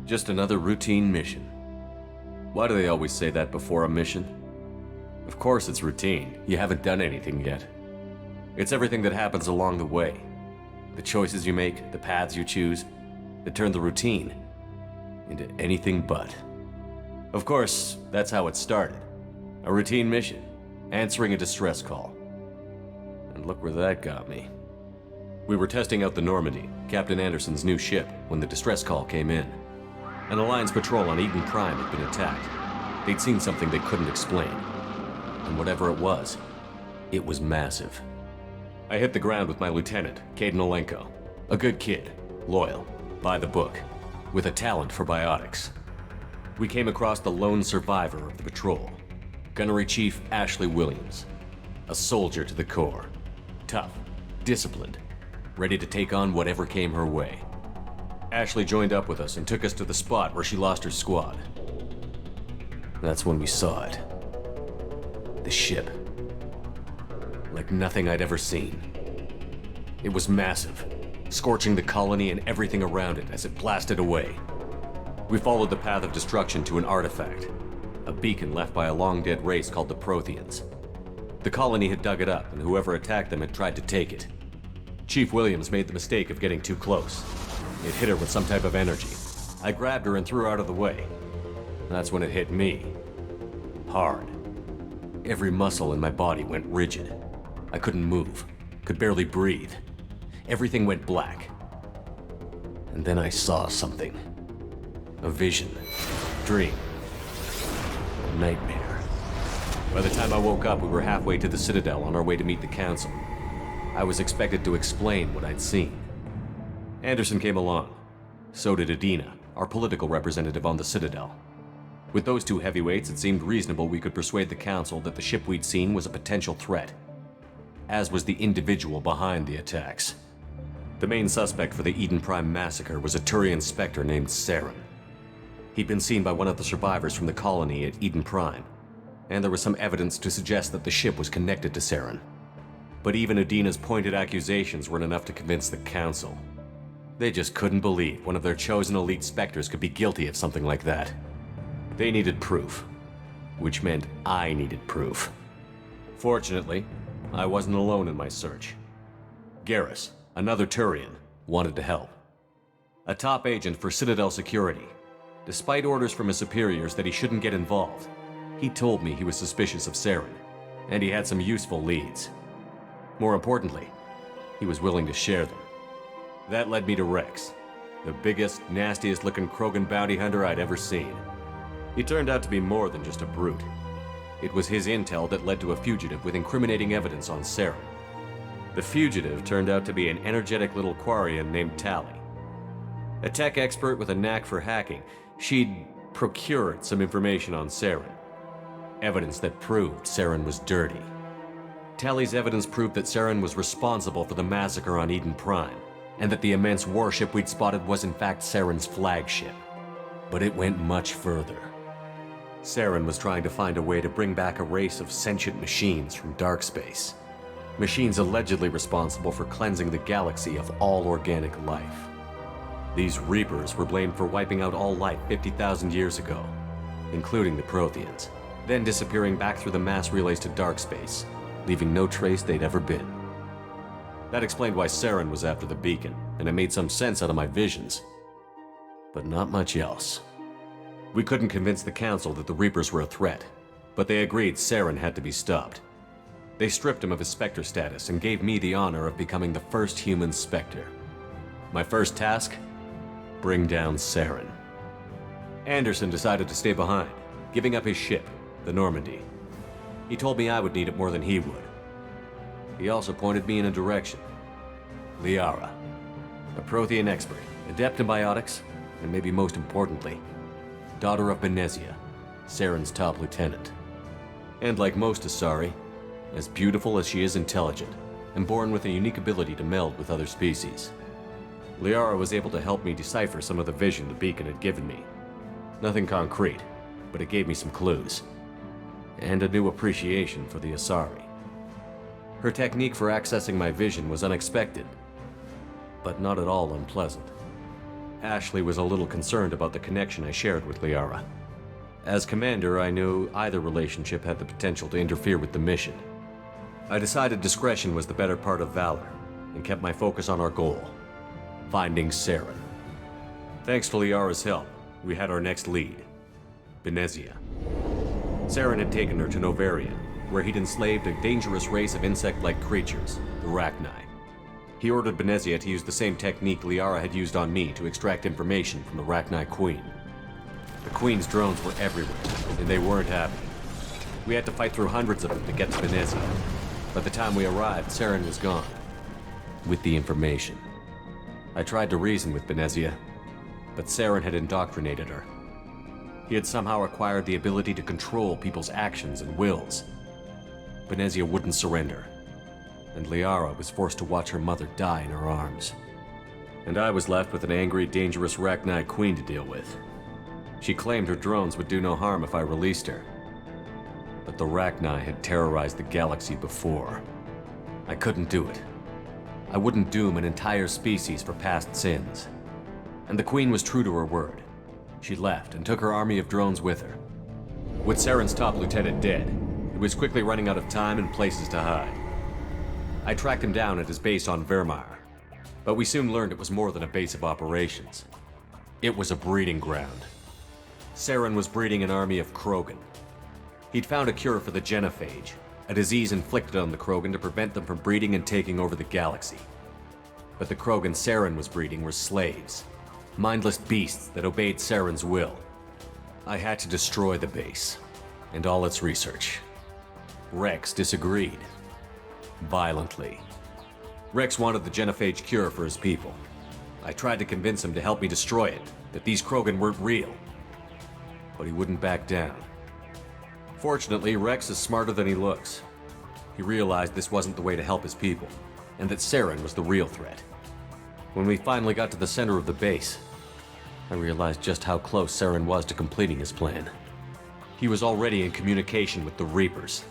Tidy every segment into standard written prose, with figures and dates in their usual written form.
Just another routine mission. Why do they always say that before a mission? Of course it's routine. You haven't done anything yet. It's everything that happens along the way. The choices you make, the paths you choose, that turn the routine into anything but. Of course, that's how it started. A routine mission, answering a distress call. And look where that got me. We were testing out the Normandy, Captain Anderson's new ship, when the distress call came in. An Alliance patrol on Eden Prime had been attacked. They'd seen something they couldn't explain. And whatever it was massive. I hit the ground with my lieutenant, Caden Olenko. A good kid, loyal, by the book, with a talent for biotics. We came across the lone survivor of the patrol, Gunnery Chief Ashley Williams. A soldier to the core. Tough, disciplined, ready to take on whatever came her way. Ashley joined up with us and took us to the spot where she lost her squad. That's when we saw it. The ship. Like nothing I'd ever seen. It was massive, scorching the colony and everything around it as it blasted away. We followed the path of destruction to an artifact, a beacon left by a long-dead race called the Protheans. The colony had dug it up, and whoever attacked them had tried to take it. Chief Williams made the mistake of getting too close. It hit her with some type of energy. I grabbed her and threw her out of the way. That's when it hit me. Hard. Every muscle in my body went rigid. I couldn't move, could barely breathe. Everything went black. And then I saw something. A vision. Dream. A nightmare. By the time I woke up, we were halfway to the Citadel on our way to meet the Council. I was expected to explain what I'd seen. Anderson came along. So did Adina, our political representative on the Citadel. With those two heavyweights, it seemed reasonable we could persuade the Council that the ship we'd seen was a potential threat, as was the individual behind the attacks. The main suspect for the Eden Prime massacre was a Turian Spectre named Saren. He'd been seen by one of the survivors from the colony at Eden Prime, and there was some evidence to suggest that the ship was connected to Saren. But even Adina's pointed accusations weren't enough to convince the Council. They just couldn't believe one of their chosen elite Spectres could be guilty of something like that. They needed proof, which meant I needed proof. Fortunately, I wasn't alone in my search. Garrus, another Turian, wanted to help. A top agent for Citadel Security. Despite orders from his superiors that he shouldn't get involved, he told me he was suspicious of Saren, and he had some useful leads. More importantly, he was willing to share them. That led me to Rex, the biggest, nastiest looking Krogan bounty hunter I'd ever seen. He turned out to be more than just a brute. It was his intel that led to a fugitive with incriminating evidence on Saren. The fugitive turned out to be an energetic little Quarian named Tally. A tech expert with a knack for hacking, she'd procured some information on Saren. Evidence that proved Saren was dirty. Tally's evidence proved that Saren was responsible for the massacre on Eden Prime, and that the immense warship we'd spotted was in fact Saren's flagship. But it went much further. Saren was trying to find a way to bring back a race of sentient machines from dark space. Machines allegedly responsible for cleansing the galaxy of all organic life. These Reapers were blamed for wiping out all life 50,000 years ago, including the Protheans, then disappearing back through the mass relays to dark space, leaving no trace they'd ever been. That explained why Saren was after the beacon, and it made some sense out of my visions. But not much else. We couldn't convince the Council that the Reapers were a threat, but they agreed Saren had to be stopped. They stripped him of his Spectre status and gave me the honor of becoming the first human Spectre. My first task? Bring down Saren. Anderson decided to stay behind, giving up his ship, the Normandy. He told me I would need it more than he would. He also pointed me in a direction. Liara, a Prothean expert, adept in biotics, and maybe most importantly, daughter of Benezia, Saren's top lieutenant. And like most Asari, as beautiful as she is intelligent, and born with a unique ability to meld with other species. Liara was able to help me decipher some of the vision the beacon had given me. Nothing concrete, but it gave me some clues. And a new appreciation for the Asari. Her technique for accessing my vision was unexpected, but not at all unpleasant. Ashley was a little concerned about the connection I shared with Liara. As commander, I knew either relationship had the potential to interfere with the mission. I decided discretion was the better part of valor, and kept my focus on our goal, finding Saren. Thanks to Liara's help, we had our next lead, Benezia. Saren had taken her to Novaria, where he'd enslaved a dangerous race of insect-like creatures, the Rachni. He ordered Benezia to use the same technique Liara had used on me to extract information from the Rachni Queen. The Queen's drones were everywhere, and they weren't happy. We had to fight through hundreds of them to get to Benezia. By the time we arrived, Saren was gone, with the information. I tried to reason with Benezia, but Saren had indoctrinated her. He had somehow acquired the ability to control people's actions and wills. Benezia wouldn't surrender, and Liara was forced to watch her mother die in her arms. And I was left with an angry, dangerous Rachni Queen to deal with. She claimed her drones would do no harm if I released her. But the Rachni had terrorized the galaxy before. I couldn't do it. I wouldn't doom an entire species for past sins. And the Queen was true to her word. She left and took her army of drones with her. With Saren's top lieutenant dead, it was quickly running out of time and places to hide. I tracked him down at his base on Vermeer, but we soon learned it was more than a base of operations. It was a breeding ground. Saren was breeding an army of Krogan. He'd found a cure for the genophage, a disease inflicted on the Krogan to prevent them from breeding and taking over the galaxy. But the Krogan Saren was breeding were slaves, mindless beasts that obeyed Saren's will. I had to destroy the base, and all its research. Rex disagreed. Violently. Rex wanted the genophage cure for his people. I tried to convince him to help me destroy it, that these Krogan weren't real. But he wouldn't back down. Fortunately, Rex is smarter than he looks. He realized this wasn't the way to help his people, and that Saren was the real threat. When we finally got to the center of the base, I realized just how close Saren was to completing his plan. He was already in communication with the Reapers.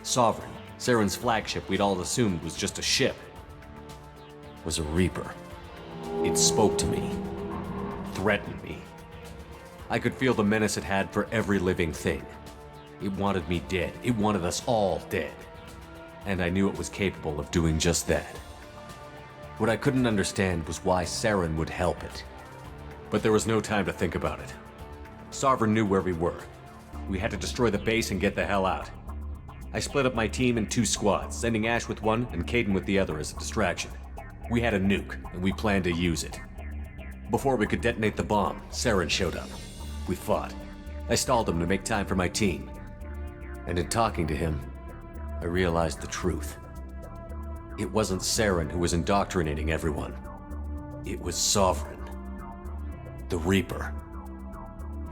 Sovereign, Saren's flagship we'd all assumed was just a ship, was a Reaper. It spoke to me, threatened me. I could feel the menace it had for every living thing. It wanted me dead. It wanted us all dead. And I knew it was capable of doing just that. What I couldn't understand was why Saren would help it. But there was no time to think about it. Sovereign knew where we were. We had to destroy the base and get the hell out. I split up my team in 2 squads, sending Ash with one and Caden with the other as a distraction. We had a nuke, and we planned to use it. Before we could detonate the bomb, Saren showed up. We fought. I stalled him to make time for my team. And in talking to him, I realized the truth. It wasn't Saren who was indoctrinating everyone. It was Sovereign. The Reaper.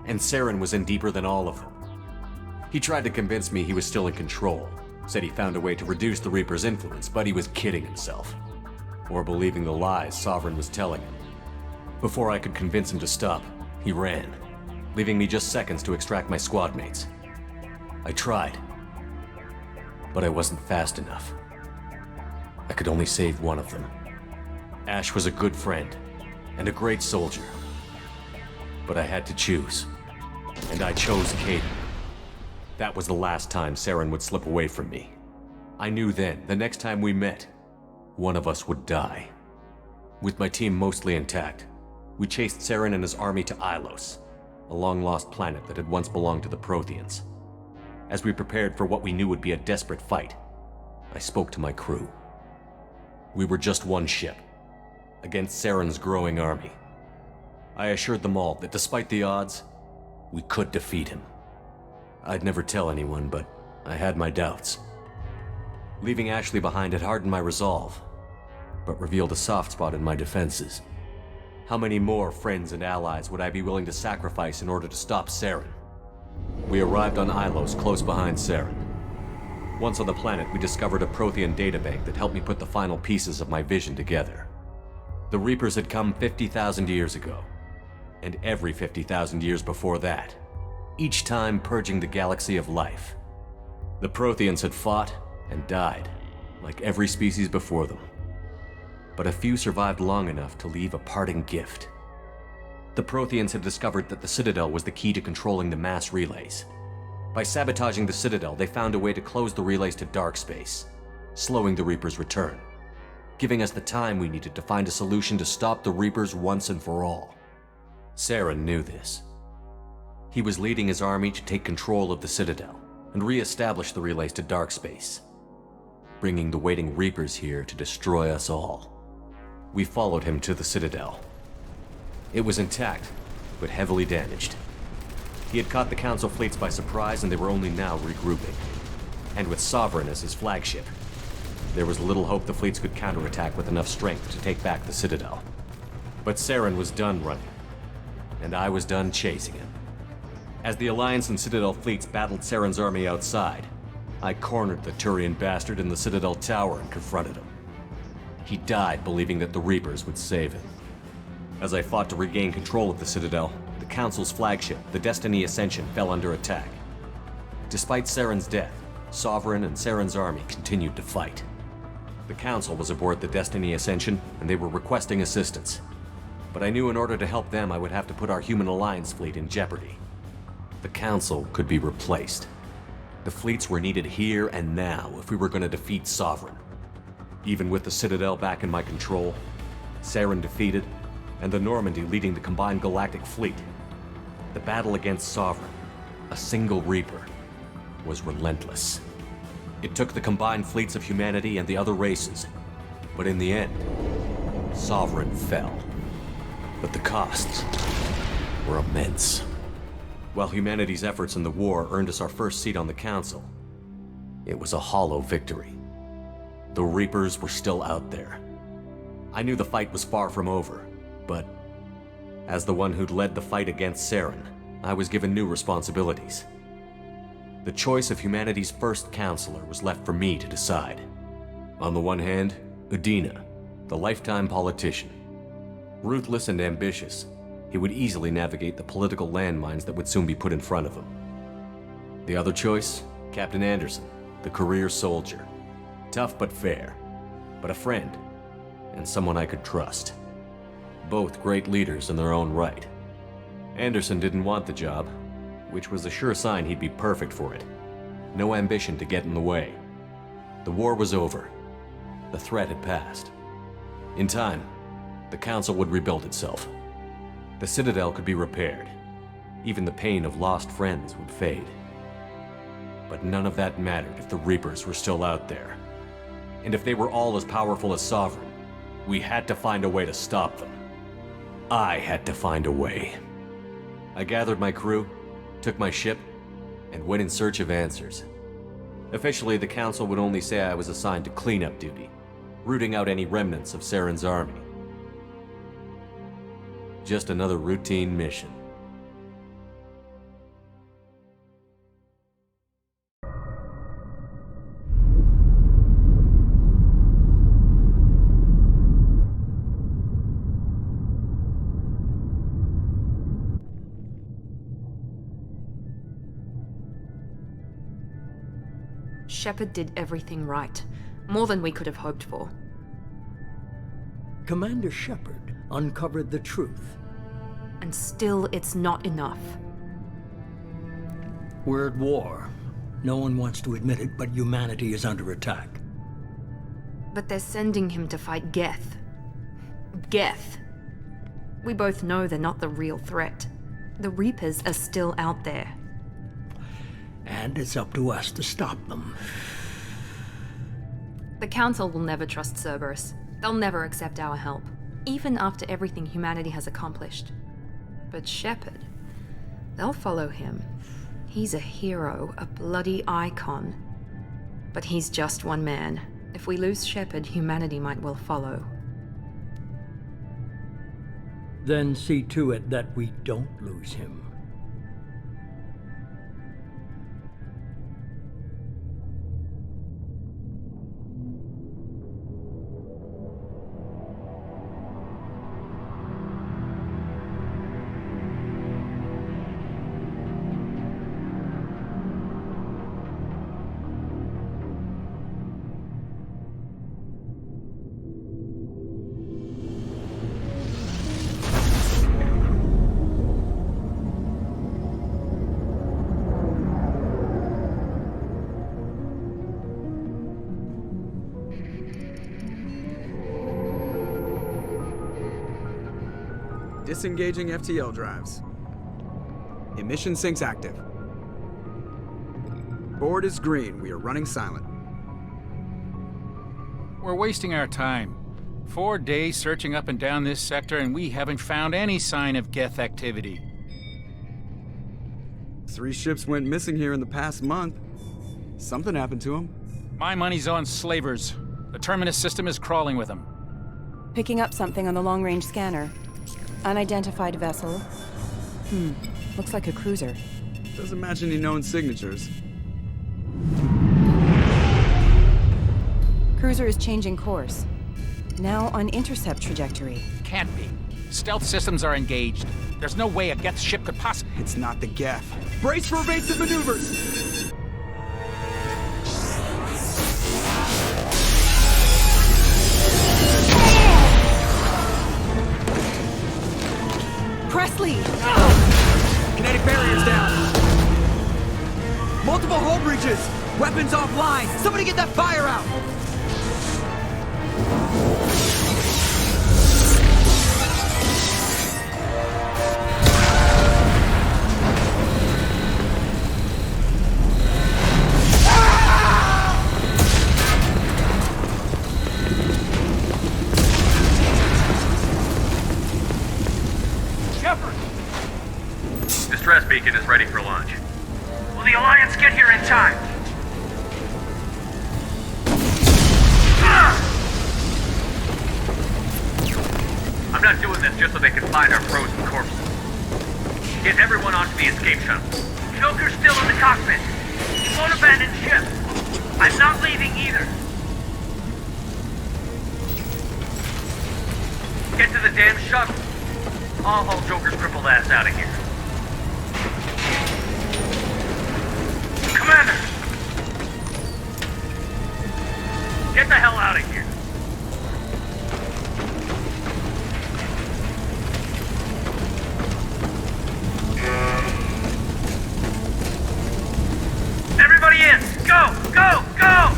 And Saren was in deeper than all of them. He tried to convince me he was still in control. Said he found a way to reduce the Reaper's influence, but he was kidding himself. Or believing the lies Sovereign was telling him. Before I could convince him to stop, he ran, leaving me just seconds to extract my squad mates. I tried, but I wasn't fast enough. I could only save one of them. Ash was a good friend and a great soldier, but I had to choose, and I chose Caden. That was the last time Saren would slip away from me. I knew then, the next time we met, one of us would die. With my team mostly intact, we chased Saren and his army to Ilos, a long-lost planet that had once belonged to the Protheans. As we prepared for what we knew would be a desperate fight, I spoke to my crew. We were just one ship, against Saren's growing army. I assured them all that despite the odds, we could defeat him. I'd never tell anyone, but I had my doubts. Leaving Ashley behind had hardened my resolve, but revealed a soft spot in my defenses. How many more friends and allies would I be willing to sacrifice in order to stop Saren? We arrived on Ilos, close behind Saren. Once on the planet, we discovered a Prothean databank that helped me put the final pieces of my vision together. The Reapers had come 50,000 years ago, and every 50,000 years before that, each time purging the galaxy of life. The Protheans had fought and died, like every species before them. But a few survived long enough to leave a parting gift. The Protheans had discovered that the Citadel was the key to controlling the mass relays. By sabotaging the Citadel, they found a way to close the relays to dark space, slowing the Reaper's return, giving us the time we needed to find a solution to stop the Reapers once and for all. Saren knew this. He was leading his army to take control of the Citadel and re-establish the relays to dark space, bringing the waiting Reapers here to destroy us all. We followed him to the Citadel. It was intact, but heavily damaged. He had caught the Council fleets by surprise, and they were only now regrouping. And with Sovereign as his flagship, there was little hope the fleets could counterattack with enough strength to take back the Citadel. But Saren was done running, and I was done chasing him. As the Alliance and Citadel fleets battled Saren's army outside, I cornered the Turian bastard in the Citadel tower and confronted him. He died believing that the Reapers would save him. As I fought to regain control of the Citadel, the Council's flagship, the Destiny Ascension, fell under attack. Despite Saren's death, Sovereign and Saren's army continued to fight. The Council was aboard the Destiny Ascension, and they were requesting assistance. But I knew in order to help them, I would have to put our Human Alliance fleet in jeopardy. The Council could be replaced. The fleets were needed here and now if we were going to defeat Sovereign. Even with the Citadel back in my control, Saren defeated, and the Normandy leading the combined galactic fleet, the battle against Sovereign, a single Reaper, was relentless. It took the combined fleets of humanity and the other races, but in the end, Sovereign fell. But the costs were immense. While humanity's efforts in the war earned us our first seat on the Council, it was a hollow victory. The Reapers were still out there. I knew the fight was far from over, but as the one who'd led the fight against Saren, I was given new responsibilities. The choice of humanity's first counselor was left for me to decide. On the one hand, Udina, the lifetime politician. Ruthless and ambitious, he would easily navigate the political landmines that would soon be put in front of him. The other choice, Captain Anderson, the career soldier. Tough but fair, but a friend, and someone I could trust. Both great leaders in their own right. Anderson didn't want the job, which was a sure sign he'd be perfect for it. No ambition to get in the way. The war was over. The threat had passed. In time, the Council would rebuild itself. The Citadel could be repaired. Even the pain of lost friends would fade. But none of that mattered if the Reapers were still out there. And if they were all as powerful as Sovereign, we had to find a way to stop them. I had to find a way. I gathered my crew, took my ship, and went in search of answers. Officially, the Council would only say I was assigned to cleanup duty, rooting out any remnants of Saren's army. Just another routine mission. Shepard did everything right. More than we could have hoped for. Commander Shepard uncovered the truth. And still, it's not enough. We're at war. No one wants to admit it, but humanity is under attack. But they're sending him to fight Geth. Geth. We both know they're not the real threat. The Reapers are still out there. And it's up to us to stop them. The Council will never trust Cerberus. They'll never accept our help, even after everything humanity has accomplished. But Shepard, they'll follow him. He's a hero, a bloody icon. But he's just one man. If we lose Shepard, humanity might well follow. Then see to it that we don't lose him. Disengaging FTL drives. Emission sinks active. Board is green. We are running silent. We're wasting our time. 4 days searching up and down this sector, and we haven't found any sign of Geth activity. 3 ships went missing here in the past month. Something happened to them. My money's on slavers. The Terminus system is crawling with them. Picking up something on the long-range scanner. Unidentified vessel. Looks like a cruiser. Doesn't match any known signatures. Cruiser is changing course. Now on intercept trajectory. Can't be. Stealth systems are engaged. There's no way a Geth ship could possibly... It's not the Geth. Brace for evasive maneuvers! Presley! Kinetic barriers down! Multiple hull breaches! Weapons offline! Somebody get that fire out! Distress beacon is ready for launch. Will the Alliance get here in time? I'm not doing this just so they can find our frozen corpses. Get everyone onto the escape shuttle. Joker's still in the cockpit. He won't abandon ship. I'm not leaving either. Get to the damn shuttle. I'll haul Joker's crippled ass out of here. Commander! Get the hell out of here. Everybody in! Go! Go! Go!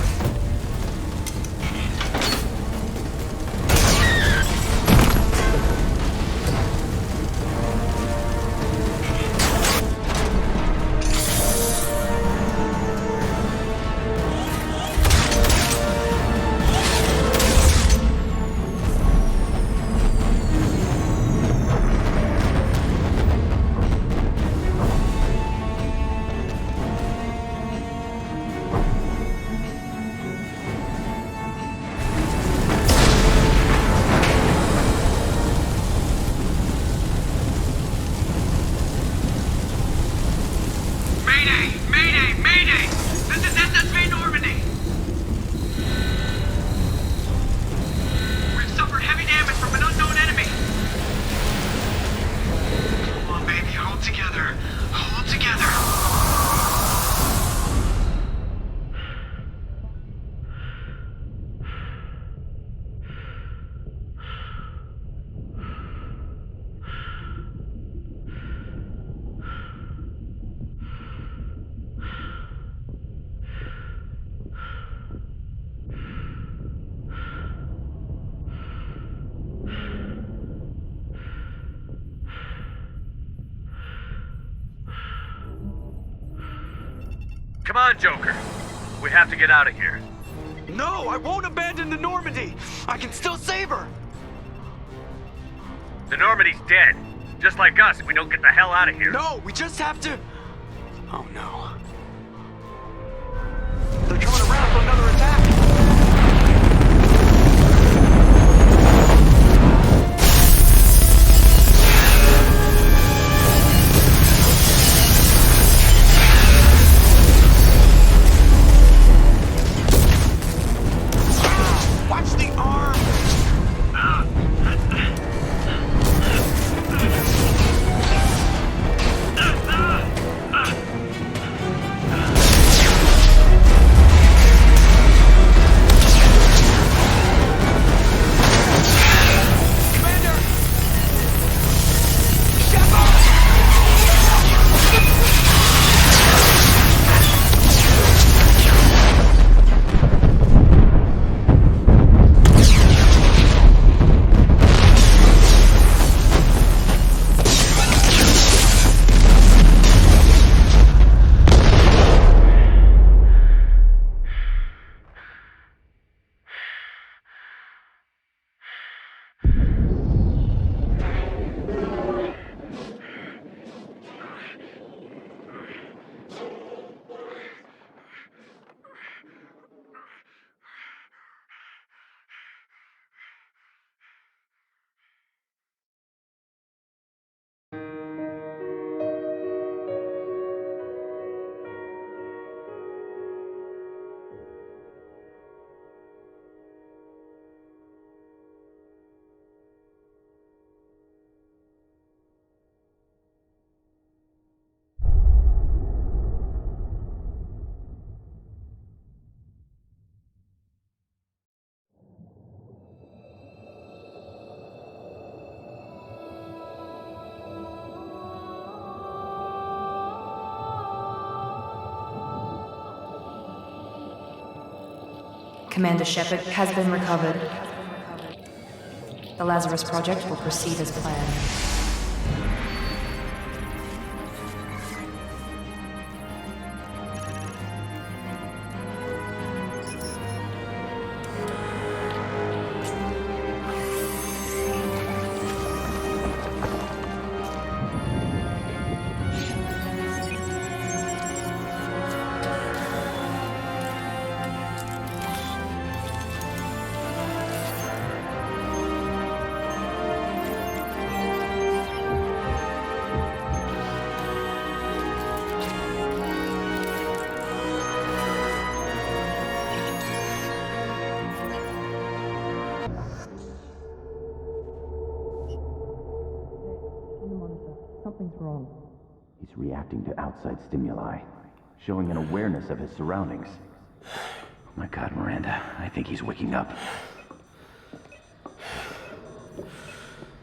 Come on, Joker. We have to get out of here. No, I won't abandon the Normandy! I can still save her! The Normandy's dead. Just like us if we don't get the hell out of here. No, we just have to... Oh no. They're coming around for another attack! Commander Shepard has been recovered. The Lazarus project will proceed as planned. Something's wrong. He's reacting to outside stimuli, showing an awareness of his surroundings. Oh my God, Miranda, I think he's waking up.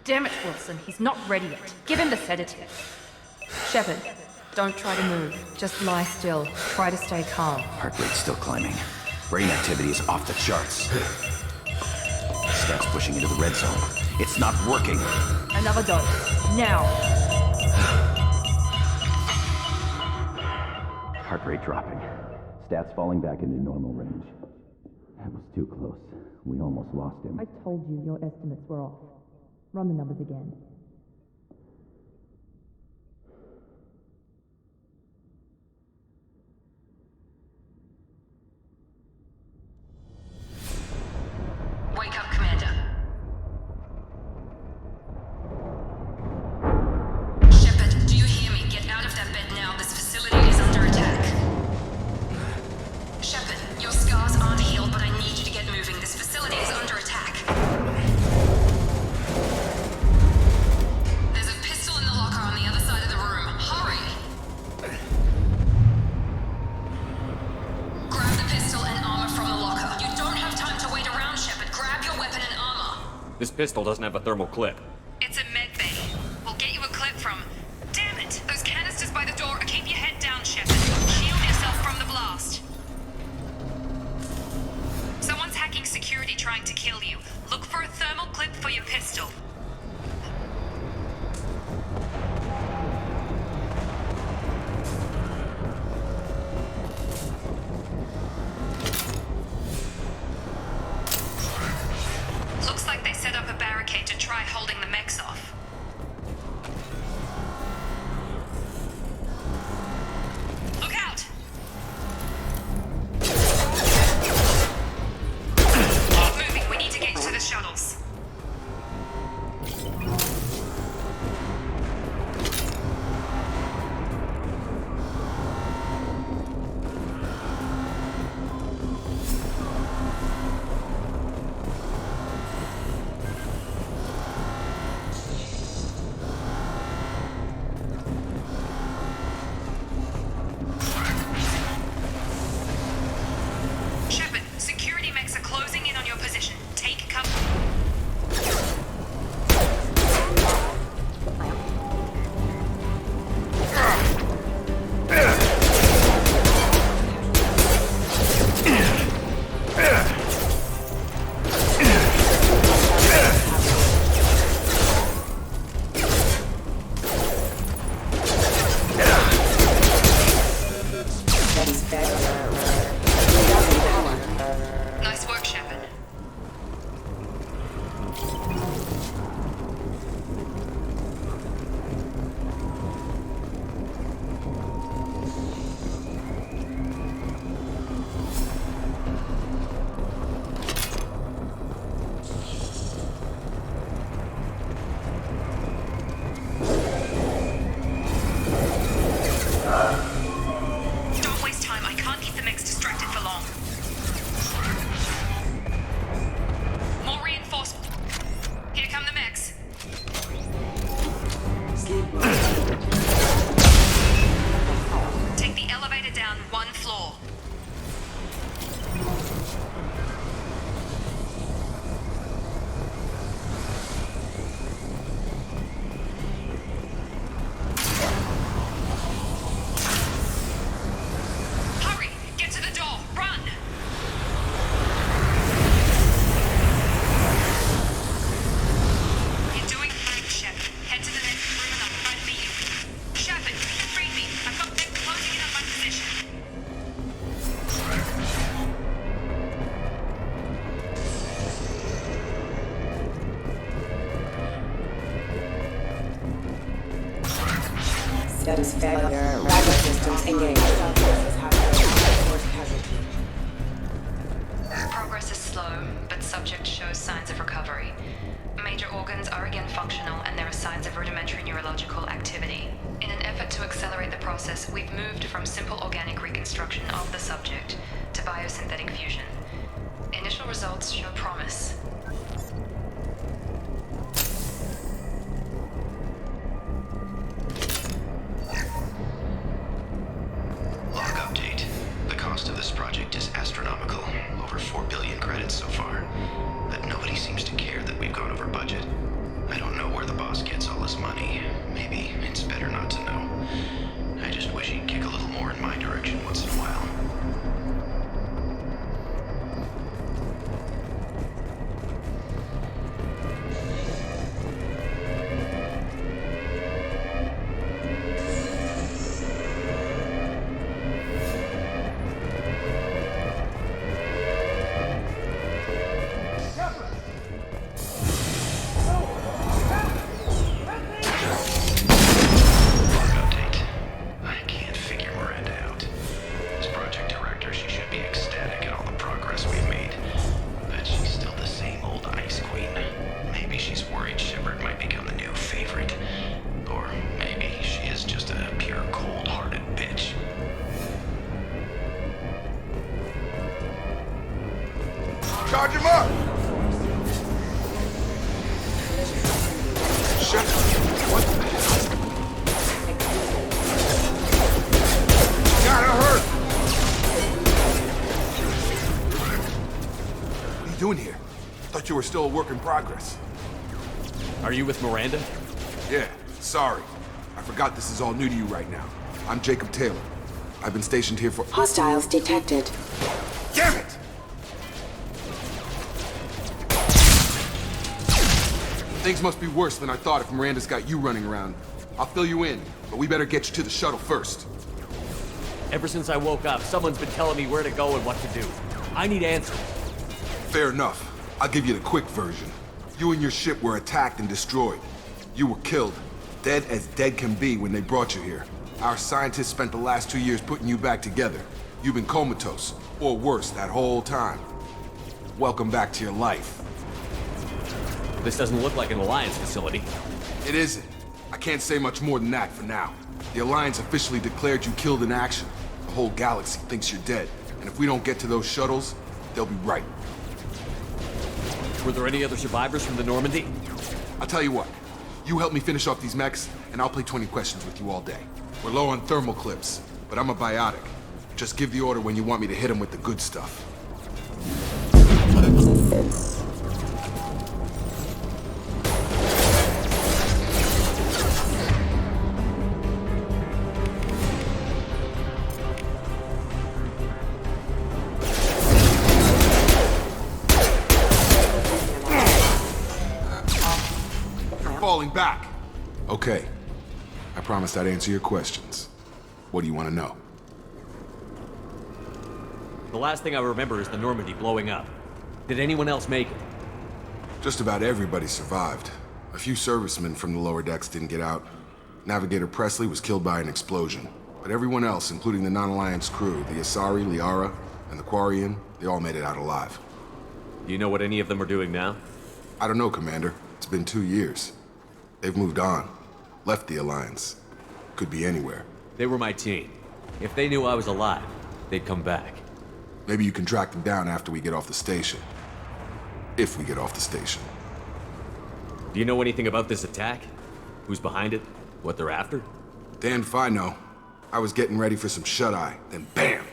Damn it, Wilson, he's not ready yet. Give him the sedative. Shepard, don't try to move. Just lie still. Try to stay calm. Heart rate's still climbing. Brain activity is off the charts. Stats pushing into the red zone. It's not working. Another dose. Now. Heart rate dropping. Stats falling back into normal range. That was too close. We almost lost him. I told you your estimates were off. Run the numbers again. Wake up, Commander. Shepard, do you hear me? Get out of that bed now. This facility is under attack. Shepard, your scars aren't healed, but I need you to get moving. This facility is under attack. There's a pistol in the locker on the other side of the room. Hurry! Grab the pistol and armor from the locker. You don't have time to wait around, Shepard. Grab your weapon and armor. This pistol doesn't have a thermal clip. It's a medbay. We'll get you a clip from... Damn it! Those canisters by the door. Keep your head down, Shepard. Shield yourself from the blast. Someone's hacking security trying to kill you. Look for a thermal clip for your pistol. Looks like they set up a barricade to try holding the mechs off. Look out! Keep moving, we need to get to the shuttles. Status failure. Rapid systems engaged. Progress is slow, but subject shows signs of recovery. Major organs are again functional, and there are signs of rudimentary neurological activity. In an effort to accelerate the process, we've moved from simple organic reconstruction of the subject to biosynthetic fusion. Initial results show promise. Log update. The cost of this project is astronomical. Over 4 billion credits so far. But nobody seems to care that we've gone over budget. I don't know where the boss gets all this money. Maybe it's better not to know. I just wish he'd kick a little more in my direction once in a while. Charge him up! Shut up. What the hell? Gotta hurt! What are you doing here? Thought you were still a work in progress. Are you with Miranda? Yeah, sorry. I forgot this is all new to you right now. I'm Jacob Taylor. I've been stationed here for— Hostiles detected. Damn it! Things must be worse than I thought if Miranda's got you running around. I'll fill you in, but we better get you to the shuttle first. Ever since I woke up, someone's been telling me where to go and what to do. I need answers. Fair enough. I'll give you the quick version. You and your ship were attacked and destroyed. You were killed. Dead as dead can be when they brought you here. Our scientists spent the last 2 years putting you back together. You've been comatose, or worse, that whole time. Welcome back to your life. This doesn't look like an Alliance facility. It isn't. I can't say much more than that for now. The Alliance officially declared you killed in action. The whole galaxy thinks you're dead. And if we don't get to those shuttles, they'll be right. Were there any other survivors from the Normandy? I'll tell you what. You help me finish off these mechs, and I'll play 20 questions with you all day. We're low on thermal clips, but I'm a biotic. Just give the order when you want me to hit them with the good stuff. Falling back. Okay. I promised I'd answer your questions. What do you want to know? The last thing I remember is the Normandy blowing up. Did anyone else make it? Just about everybody survived. A few servicemen from the lower decks didn't get out. Navigator Presley was killed by an explosion. But everyone else, including the non-Alliance crew, the Asari, Liara, and the Quarian, they all made it out alive. Do you know what any of them are doing now? I don't know, Commander. It's been 2 years. They've moved on. Left the Alliance. Could be anywhere. They were my team. If they knew I was alive, they'd come back. Maybe you can track them down after we get off the station. If we get off the station. Do you know anything about this attack? Who's behind it? What they're after? Damned if I know. I was getting ready for some shut-eye, then bam!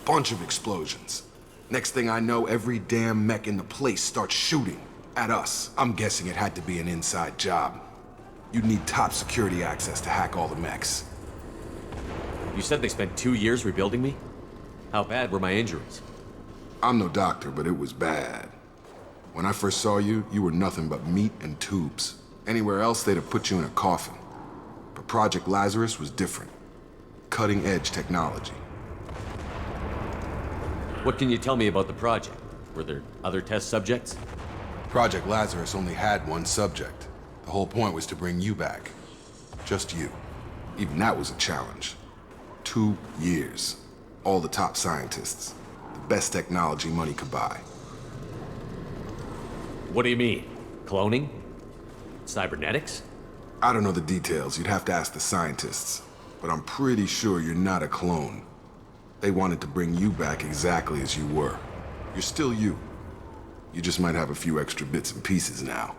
Bunch of explosions. Next thing I know, every damn mech in the place starts shooting. At us. I'm guessing it had to be an inside job. You'd need top security access to hack all the mechs. You said they spent 2 years rebuilding me? How bad were my injuries? I'm no doctor, but it was bad. When I first saw you, you were nothing but meat and tubes. Anywhere else, they'd have put you in a coffin. But Project Lazarus was different. Cutting-edge technology. What can you tell me about the project? Were there other test subjects? Project Lazarus only had one subject. The whole point was to bring you back. Just you. Even that was a challenge. 2 years. All the top scientists. The best technology money could buy. What do you mean? Cloning? Cybernetics? I don't know the details. You'd have to ask the scientists. But I'm pretty sure you're not a clone. They wanted to bring you back exactly as you were. You're still you. You just might have a few extra bits and pieces now.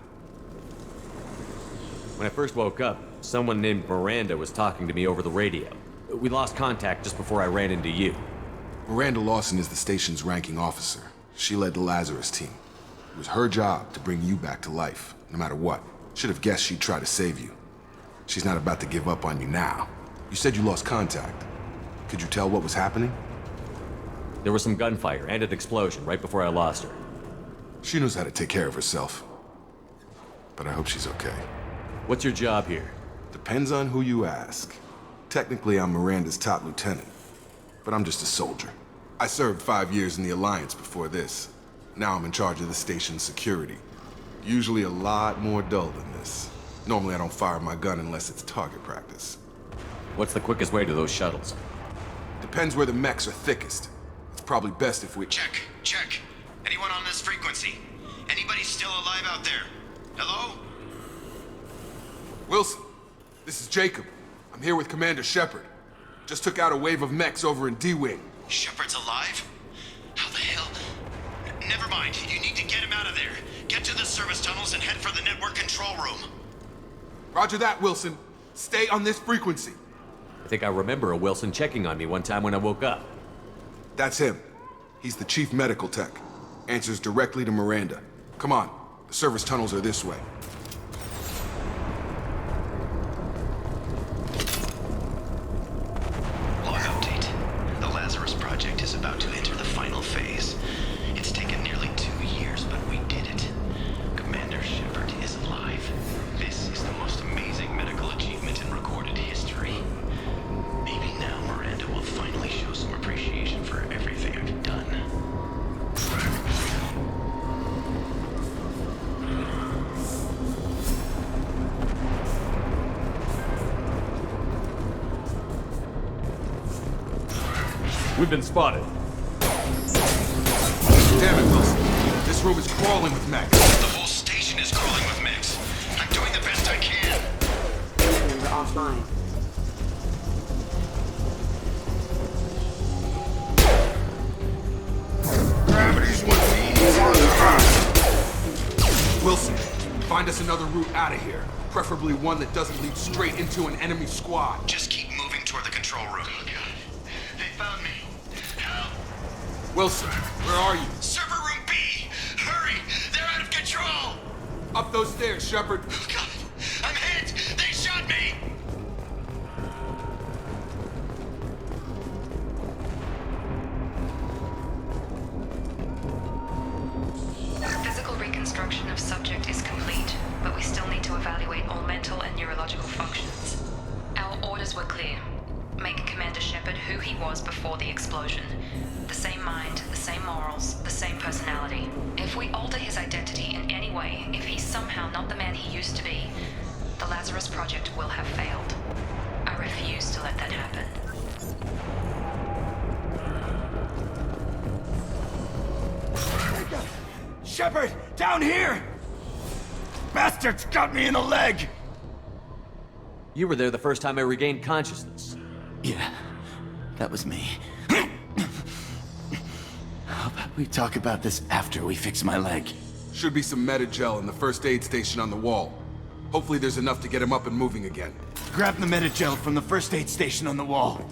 When I first woke up, someone named Miranda was talking to me over the radio. We lost contact just before I ran into you. Miranda Lawson is the station's ranking officer. She led the Lazarus team. It was her job to bring you back to life, no matter what. Should have guessed she'd try to save you. She's not about to give up on you now. You said you lost contact. Could you tell what was happening? There was some gunfire and an explosion right before I lost her. She knows how to take care of herself. But I hope she's okay. What's your job here? Depends on who you ask. Technically, I'm Miranda's top lieutenant. But I'm just a soldier. I served 5 years in the Alliance before this. Now I'm in charge of the station's security. Usually a lot more dull than this. Normally I don't fire my gun unless it's target practice. What's the quickest way to those shuttles? Depends where the mechs are thickest. It's probably best if we... Check. Anyone on this frequency? Anybody still alive out there? Hello? Wilson, this is Jacob. I'm here with Commander Shepard. Just took out a wave of mechs over in D-Wing. Shepard's alive? How the hell? Never mind. You need to get him out of there. Get to the service tunnels and head for the network control room. Roger that, Wilson. Stay on this frequency. I think I remember a Wilson checking on me one time when I woke up. That's him. He's the chief medical tech. Answers directly to Miranda. Come on. The service tunnels are this way. Log update. The Lazarus project is about to enter the final phase. It's taken nearly 2 years, but we did it. Commander Shepard is alive. This is the most amazing medical achievement in recorded history. Maybe now Miranda will finally show some appreciation for everything I've done. We've been spotted. Damn it, Wilson. This room is crawling with mechs. The whole station is crawling with mechs. I'm doing the best I can. Data number offline. Gravity's what's easy on the Earth. Wilson, find us another route out of here. Preferably one that doesn't lead straight into an enemy squad. Just keep moving toward the control room. Oh, God. They found me. Help. Wilson, where are you? Server room B! Hurry! They're out of control! Up those stairs, Shepard. Oh, God! I'm hit! They shot me! Physical reconstruction of subject is complete, but we still need to evaluate all mental and neurological functions. Our orders were clear. Make Commander Shepard who he was before the explosion. The same mind, the same morals, the same personality. If we alter his identity in any way, if he's somehow not the man he used to be, the Lazarus Project will have failed. I refuse to let that happen. Shepard, down here! Bastards got me in the leg! You were there the first time I regained consciousness. Yeah, that was me. How about we talk about this after we fix my leg? Should be some Metagel in the first aid station on the wall. Hopefully there's enough to get him up and moving again. Grab the Metagel from the first aid station on the wall.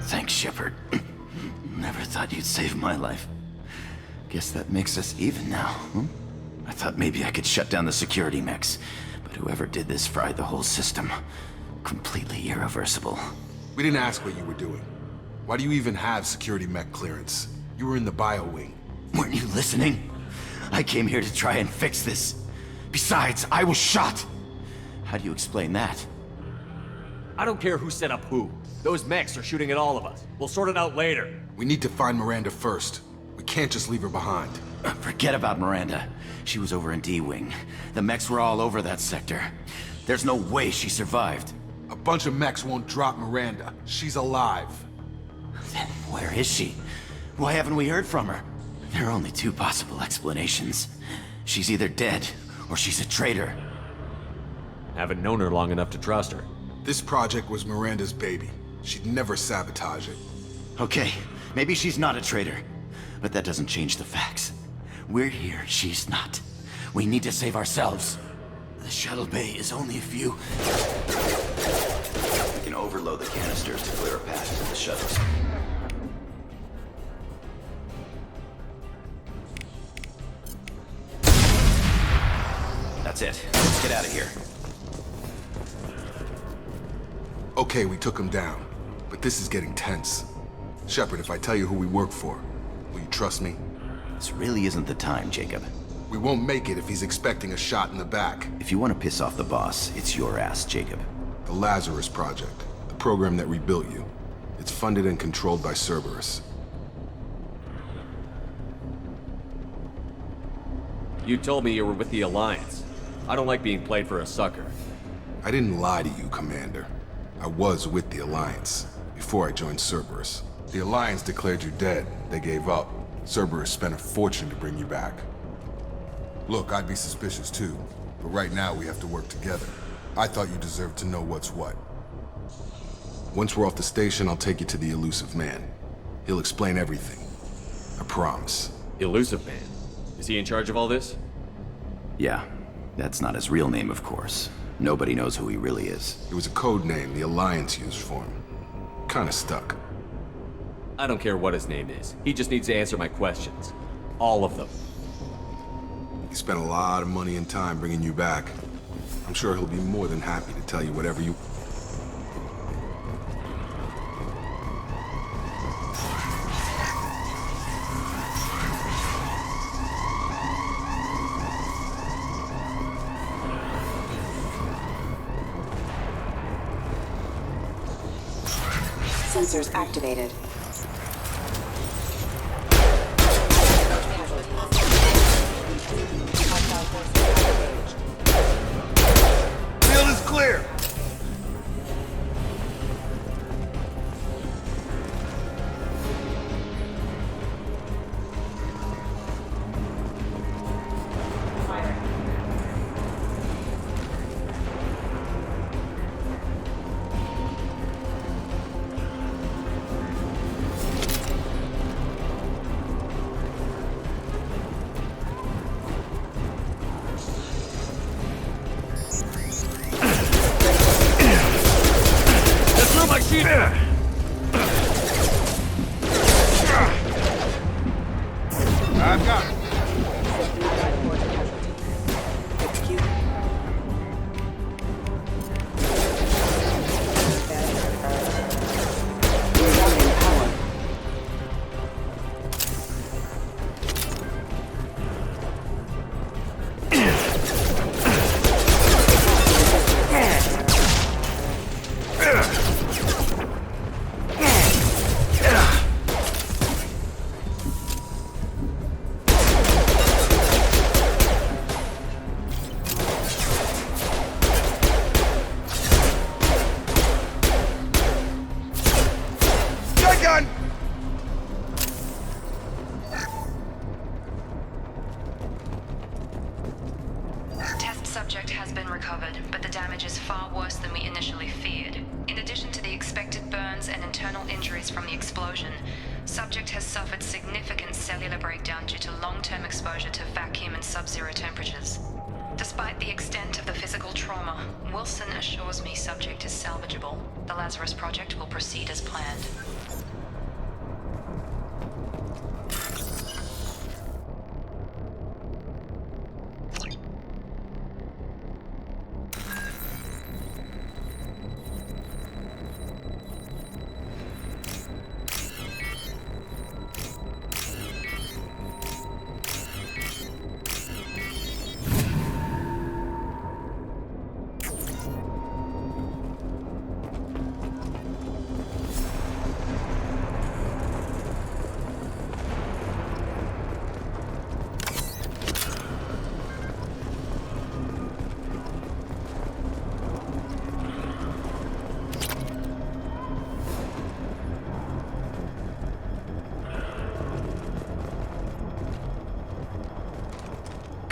Thanks, Shepard. Never thought you'd save my life. Guess that makes us even now, huh? I thought maybe I could shut down the security mechs, but whoever did this fried the whole system. Completely irreversible. We didn't ask what you were doing. Why do you even have security mech clearance? You were in the bio wing. Weren't you listening? I came here to try and fix this. Besides, I was shot. How do you explain that? I don't care who set up who. Those mechs are shooting at all of us. We'll sort it out later. We need to find Miranda first. We can't just leave her behind. Forget about Miranda. She was over in D-Wing. The mechs were all over that sector. There's no way she survived. A bunch of mechs won't drop Miranda. She's alive. Then where is she? Why haven't we heard from her? There are only two possible explanations. She's either dead, or she's a traitor. Haven't known her long enough to trust her. This project was Miranda's baby. She'd never sabotage it. Okay, maybe she's not a traitor. But that doesn't change the facts. We're here, she's not. We need to save ourselves. The shuttle bay is only a few... We can overload the canisters to clear a path to the shuttles. That's it. Let's get out of here. Okay, we took him down. But this is getting tense. Shepard, if I tell you who we work for, will you trust me? This really isn't the time, Jacob. We won't make it if he's expecting a shot in the back. If you want to piss off the boss, it's your ass, Jacob. The Lazarus Project, the program that rebuilt you. It's funded and controlled by Cerberus. You told me you were with the Alliance. I don't like being played for a sucker. I didn't lie to you, Commander. I was with the Alliance, before I joined Cerberus. The Alliance declared you dead. They gave up. Cerberus spent a fortune to bring you back. Look, I'd be suspicious too, but right now we have to work together. I thought you deserved to know what's what. Once we're off the station, I'll take you to the Elusive Man. He'll explain everything. I promise. Elusive Man? Is he in charge of all this? Yeah. That's not his real name, of course. Nobody knows who he really is. It was a code name the Alliance used for him. Kinda stuck. I don't care what his name is. He just needs to answer my questions. All of them. He spent a lot of money and time bringing you back. I'm sure he'll be more than happy to tell you whatever you... Sensors activated. Field is clear! I've got it. Test subject has been recovered, but the damage is far worse than we initially feared. In addition to the expected burns and internal injuries from the explosion, subject has suffered significant cellular breakdown due to long-term exposure to vacuum and sub-zero temperatures. Despite the extent of the physical trauma, Wilson assures me subject is salvageable. The Lazarus Project will proceed as planned.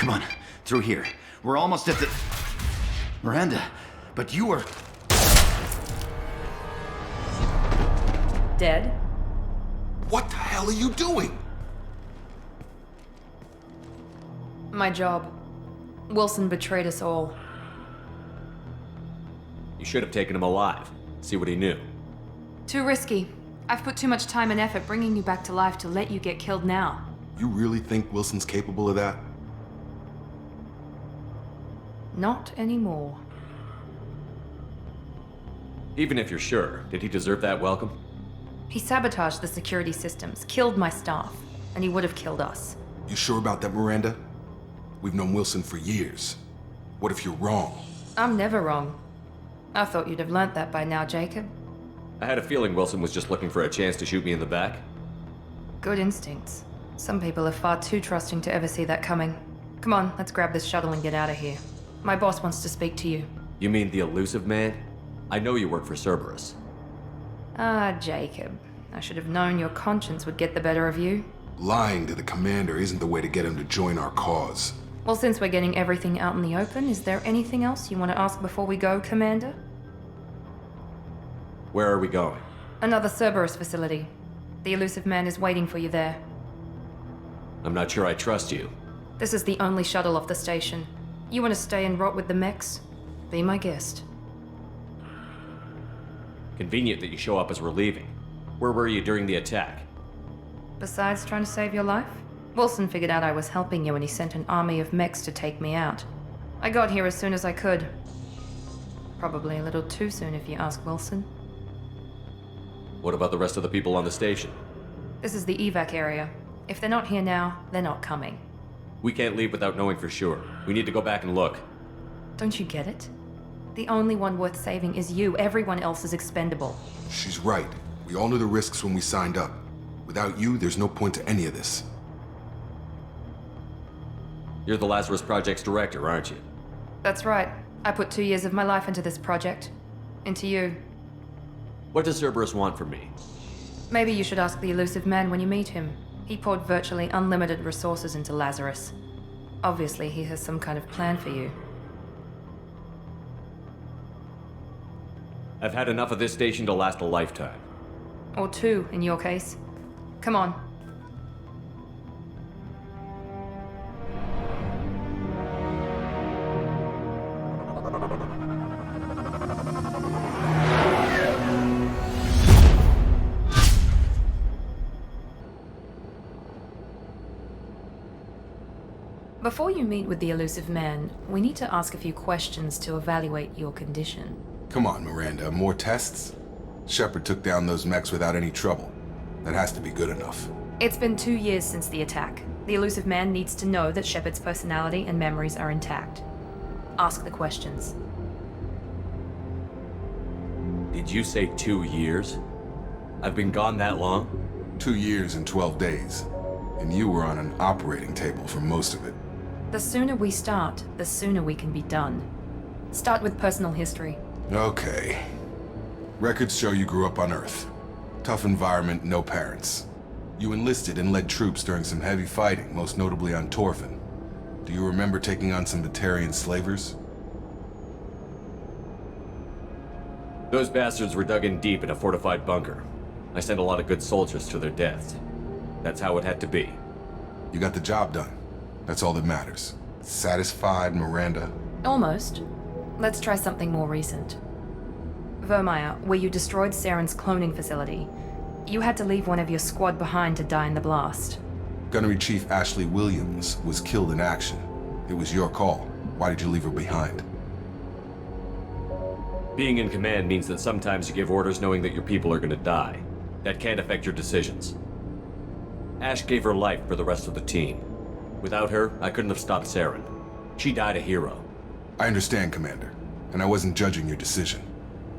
Come on, through here. We're almost at the... Miranda, but you were... Dead? What the hell are you doing? My job. Wilson betrayed us all. You should have taken him alive. See what he knew. Too risky. I've put too much time and effort bringing you back to life to let you get killed now. You really think Wilson's capable of that? Not anymore. Even if you're sure, did he deserve that welcome? He sabotaged the security systems, killed my staff, and he would have killed us. You sure about that, Miranda? We've known Wilson for years. What if you're wrong? I'm never wrong. I thought you'd have learnt that by now, Jacob. I had a feeling Wilson was just looking for a chance to shoot me in the back. Good instincts. Some people are far too trusting to ever see that coming. Come on, let's grab this shuttle and get out of here. My boss wants to speak to you. You mean the elusive man? I know you work for Cerberus. Ah, Jacob. I should have known your conscience would get the better of you. Lying to the commander isn't the way to get him to join our cause. Well, since we're getting everything out in the open, is there anything else you want to ask before we go, Commander? Where are we going? Another Cerberus facility. The elusive man is waiting for you there. I'm not sure I trust you. This is the only shuttle off the station. You want to stay and rot with the mechs? Be my guest. Convenient that you show up as we're leaving. Where were you during the attack? Besides trying to save your life, Wilson figured out I was helping you and he sent an army of mechs to take me out. I got here as soon as I could. Probably a little too soon if you ask Wilson. What about the rest of the people on the station? This is the evac area. If they're not here now, they're not coming. We can't leave without knowing for sure. We need to go back and look. Don't you get it? The only one worth saving is you. Everyone else is expendable. She's right. We all knew the risks when we signed up. Without you, there's no point to any of this. You're the Lazarus Project's director, aren't you? That's right. I put 2 years of my life into this project. Into you. What does Cerberus want from me? Maybe you should ask the elusive man when you meet him. He poured virtually unlimited resources into Lazarus. Obviously, he has some kind of plan for you. I've had enough of this station to last a lifetime. Or 2, in your case. Come on. Before you meet with the elusive man, we need to ask a few questions to evaluate your condition. Come on, Miranda, more tests? Shepard took down those mechs without any trouble. That has to be good enough. It's been 2 years since the attack. The elusive man needs to know that Shepard's personality and memories are intact. Ask the questions. Did you say 2 years? I've been gone that long? 2 years and 12 days. And you were on an operating table for most of it. The sooner we start, the sooner we can be done. Start with personal history. Okay. Records show you grew up on Earth. Tough environment, no parents. You enlisted and led troops during some heavy fighting, most notably on Torfin. Do you remember taking on some Batarian slavers? Those bastards were dug in deep in a fortified bunker. I sent a lot of good soldiers to their deaths. That's how it had to be. You got the job done. That's all that matters. Satisfied, Miranda? Almost. Let's try something more recent. Vermeer, where you destroyed Saren's cloning facility. You had to leave one of your squad behind to die in the blast. Gunnery Chief Ashley Williams was killed in action. It was your call. Why did you leave her behind? Being in command means that sometimes you give orders knowing that your people are gonna die. That can't affect your decisions. Ash gave her life for the rest of the team. Without her, I couldn't have stopped Saren. She died a hero. I understand, Commander, and I wasn't judging your decision.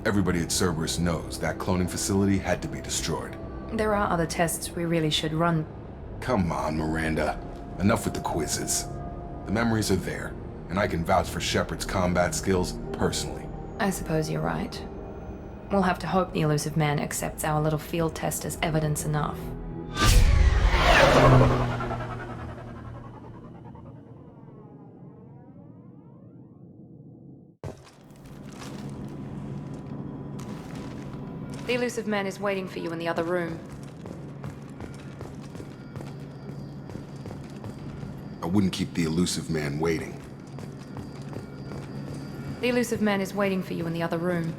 Everybody at Cerberus knows that cloning facility had to be destroyed. There are other tests we really should run. Come on, Miranda. Enough with the quizzes. The memories are there, and I can vouch for Shepard's combat skills personally. I suppose you're right. We'll have to hope the elusive man accepts our little field test as evidence enough. The elusive man is waiting for you in the other room. I wouldn't keep the elusive man waiting. The elusive man is waiting for you in the other room.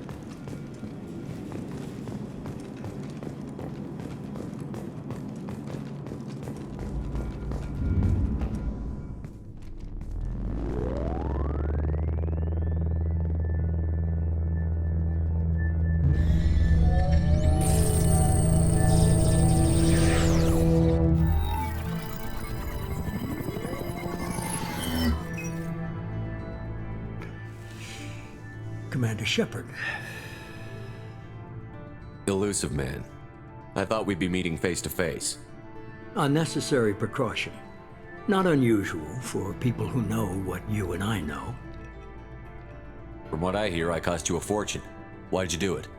Commander Shepard. Elusive man. I thought we'd be meeting face to face. A necessary precaution. Not unusual for people who know what you and I know. From what I hear, I cost you a fortune. Why'd you do it?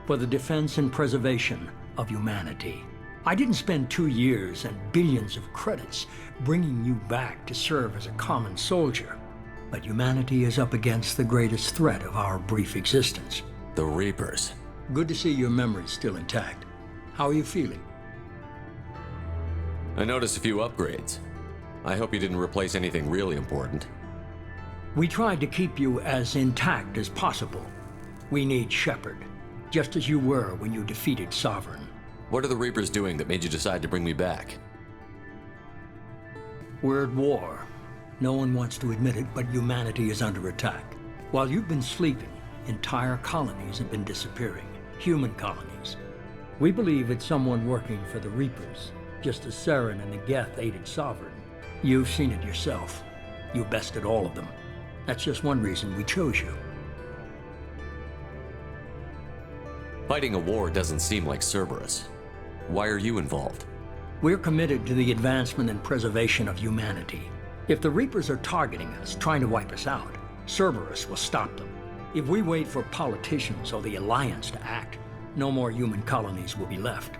For the defense and preservation of humanity. I didn't spend 2 years and billions of credits bringing you back to serve as a common soldier. But humanity is up against the greatest threat of our brief existence. The Reapers. Good to see your memory's still intact. How are you feeling? I noticed a few upgrades. I hope you didn't replace anything really important. We tried to keep you as intact as possible. We need Shepard, just as you were when you defeated Sovereign. What are the Reapers doing that made you decide to bring me back? We're at war. No one wants to admit it, but humanity is under attack. While you've been sleeping, entire colonies have been disappearing. Human colonies. We believe it's someone working for the Reapers, just as Saren and the Geth aided Sovereign. You've seen it yourself. You bested all of them. That's just one reason we chose you. Fighting a war doesn't seem like Cerberus. Why are you involved? We're committed to the advancement and preservation of humanity. If the Reapers are targeting us, trying to wipe us out, Cerberus will stop them. If we wait for politicians or the Alliance to act, no more human colonies will be left.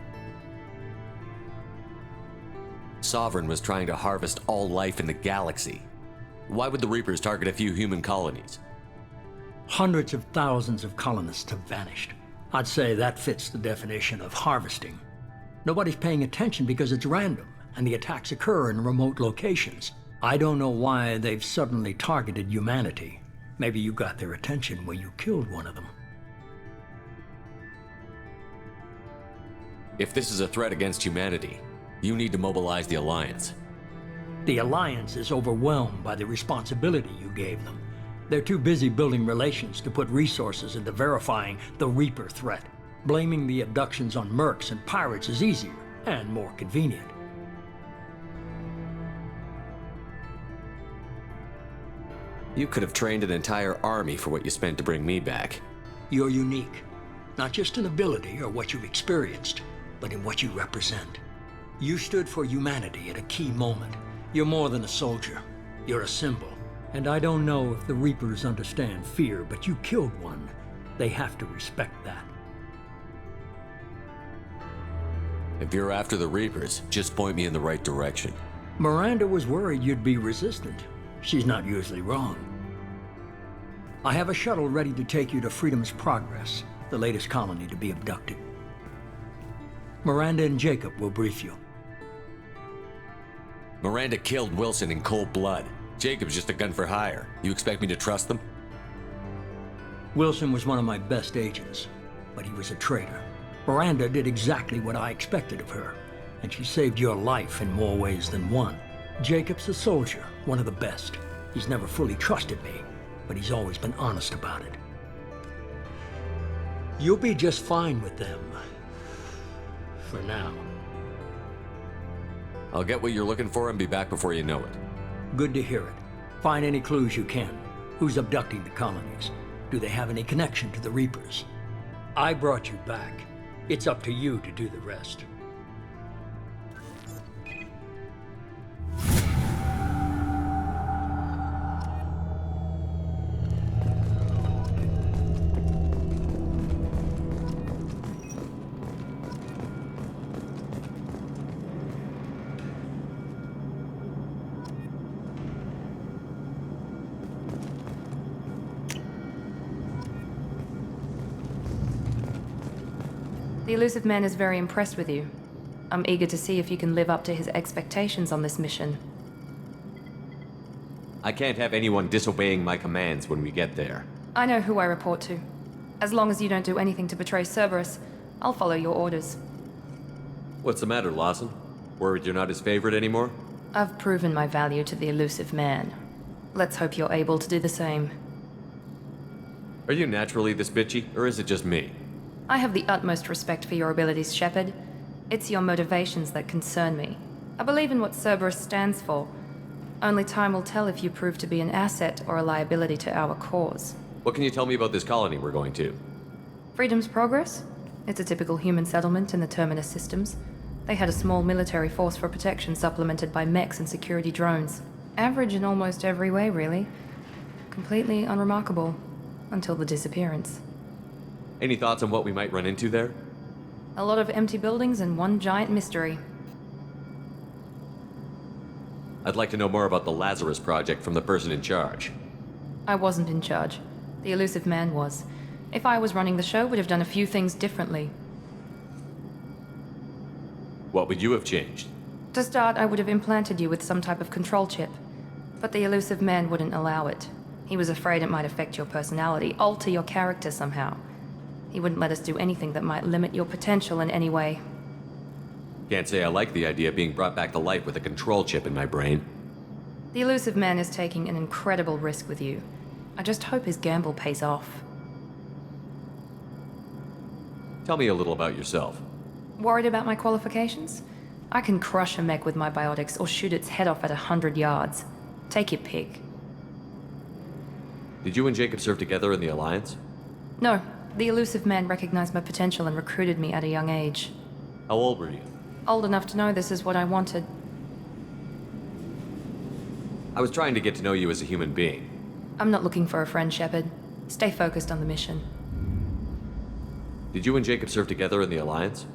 Sovereign was trying to harvest all life in the galaxy. Why would the Reapers target a few human colonies? Hundreds of thousands of colonists have vanished. I'd say that fits the definition of harvesting. Nobody's paying attention because it's random, and the attacks occur in remote locations. I don't know why they've suddenly targeted humanity. Maybe you got their attention when you killed one of them. If this is a threat against humanity, you need to mobilize the Alliance. The Alliance is overwhelmed by the responsibility you gave them. They're too busy building relations to put resources into verifying the Reaper threat. Blaming the abductions on mercs and pirates is easier and more convenient. You could have trained an entire army for what you spent to bring me back. You're unique, not just in ability or what you've experienced, but in what you represent. You stood for humanity at a key moment. You're more than a soldier. You're a symbol. And I don't know if the Reapers understand fear, but you killed one. They have to respect that. If you're after the Reapers, just point me in the right direction. Miranda was worried you'd be resistant. She's not usually wrong. I have a shuttle ready to take you to Freedom's Progress, the latest colony to be abducted. Miranda and Jacob will brief you. Miranda killed Wilson in cold blood. Jacob's just a gun for hire. You expect me to trust them? Wilson was one of my best agents, but he was a traitor. Miranda did exactly what I expected of her, and she saved your life in more ways than one. Jacob's a soldier, one of the best. He's never fully trusted me, but he's always been honest about it. You'll be just fine with them. For now. I'll get what you're looking for and be back before you know it. Good to hear it. Find any clues you can. Who's abducting the colonies? Do they have any connection to the Reapers? I brought you back. It's up to you to do the rest. The elusive man is very impressed with you. I'm eager to see if you can live up to his expectations on this mission. I can't have anyone disobeying my commands when we get there. I know who I report to. As long as you don't do anything to betray Cerberus, I'll follow your orders. What's the matter, Lawson? Worried you're not his favorite anymore? I've proven my value to the elusive man. Let's hope you're able to do the same. Are you naturally this bitchy, or is it just me? I have the utmost respect for your abilities, Shepard. It's your motivations that concern me. I believe in what Cerberus stands for. Only time will tell if you prove to be an asset or a liability to our cause. What can you tell me about this colony we're going to? Freedom's Progress? It's a typical human settlement in the Terminus systems. They had a small military force for protection supplemented by mechs and security drones. Average in almost every way, really. Completely unremarkable. Until the disappearance. Any thoughts on what we might run into there? A lot of empty buildings and one giant mystery. I'd like to know more about the Lazarus project from the person in charge. I wasn't in charge. The elusive man was. If I was running the show, would have done a few things differently. What would you have changed? To start, I would have implanted you with some type of control chip. But the elusive man wouldn't allow it. He was afraid it might affect your personality, alter your character somehow. He wouldn't let us do anything that might limit your potential in any way. Can't say I like the idea of being brought back to life with a control chip in my brain. The elusive man is taking an incredible risk with you. I just hope his gamble pays off. Tell me a little about yourself. Worried about my qualifications? I can crush a mech with my biotics or shoot its head off at 100 yards. Take your pick. Did you and Jacob serve together in the Alliance? No. The elusive man recognized my potential and recruited me at a young age. How old were you? Old enough to know this is what I wanted. I was trying to get to know you as a human being. I'm not looking for a friend, Shepard. Stay focused on the mission. Did you and Jacob serve together in the Alliance?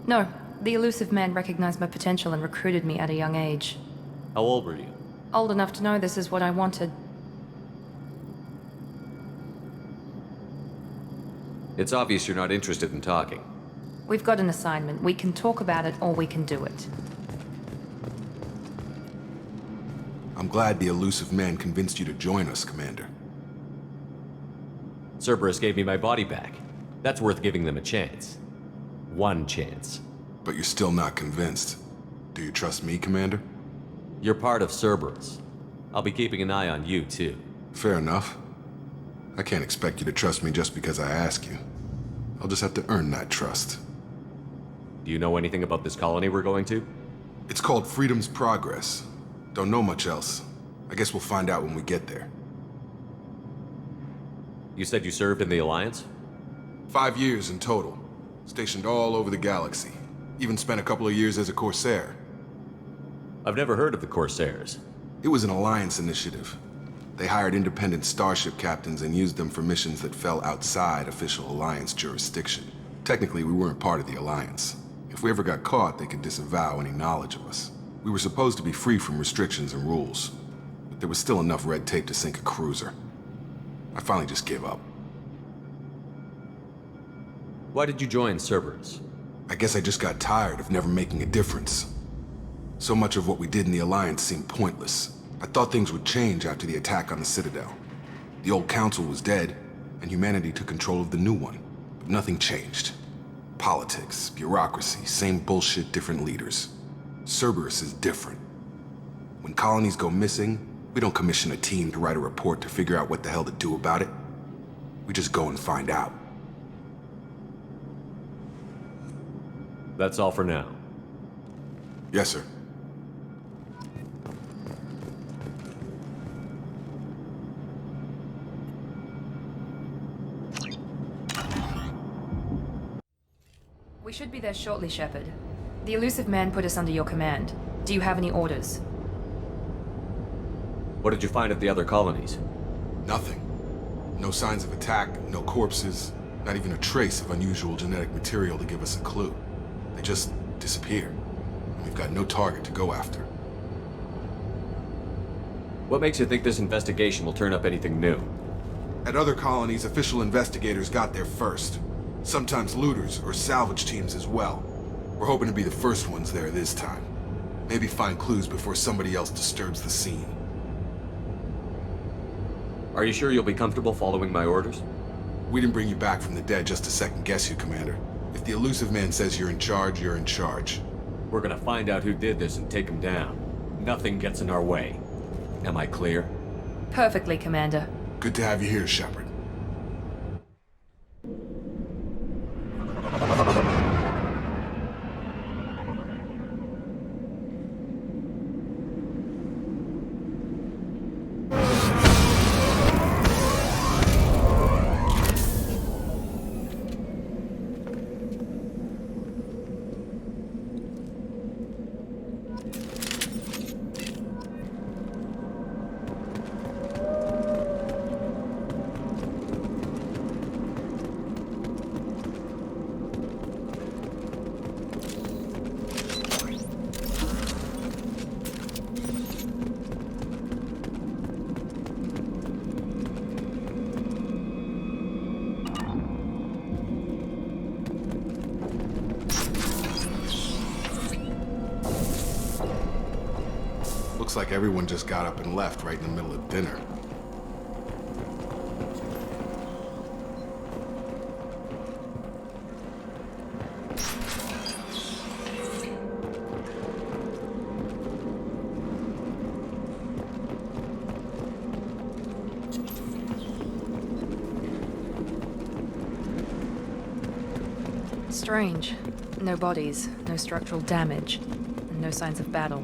No. The elusive man recognized my potential and recruited me at a young age. How old were you? Old enough to know this is what I wanted. It's obvious you're not interested in talking. We've got an assignment. We can talk about it or we can do it. I'm glad the elusive man convinced you to join us, Commander. Cerberus gave me my body back. That's worth giving them a chance. One chance. But you're still not convinced. Do you trust me, Commander? You're part of Cerberus. I'll be keeping an eye on you, too. Fair enough. I can't expect you to trust me just because I ask you. I'll just have to earn that trust. Do you know anything about this colony we're going to? It's called Freedom's Progress. Don't know much else. I guess we'll find out when we get there. You said you served in the Alliance? 5 years in total. Stationed all over the galaxy. Even spent a couple of years as a Corsair. I've never heard of the Corsairs. It was an Alliance initiative. They hired independent starship captains and used them for missions that fell outside official Alliance jurisdiction. Technically, we weren't part of the Alliance. If we ever got caught, they could disavow any knowledge of us. We were supposed to be free from restrictions and rules, but there was still enough red tape to sink a cruiser. I finally just gave up. Why did you join Cerberus? I guess I just got tired of never making a difference. So much of what we did in the Alliance seemed pointless. I thought things would change after the attack on the Citadel. The old council was dead, and humanity took control of the new one. But nothing changed. Politics, bureaucracy, same bullshit, different leaders. Cerberus is different. When colonies go missing, we don't commission a team to write a report to figure out what the hell to do about it. We just go and find out. That's all for now. Yes, sir. We should be there shortly, Shepard. The elusive man put us under your command. Do you have any orders? What did you find at the other colonies? Nothing. No signs of attack, no corpses, not even a trace of unusual genetic material to give us a clue. They just disappear. And we've got no target to go after. What makes you think this investigation will turn up anything new? At other colonies, official investigators got there first. Sometimes looters or salvage teams as well. We're hoping to be the first ones there this time. Maybe find clues before somebody else disturbs the scene. Are you sure you'll be comfortable following my orders? We didn't bring you back from the dead just to second guess you, Commander. If the elusive man says you're in charge, you're in charge. We're gonna find out who did this and take him down. Nothing gets in our way. Am I clear? Perfectly, Commander. Good to have you here, Shepard. Looks like everyone just got up and left right in the middle of dinner. Strange. No bodies, no structural damage, and no signs of battle.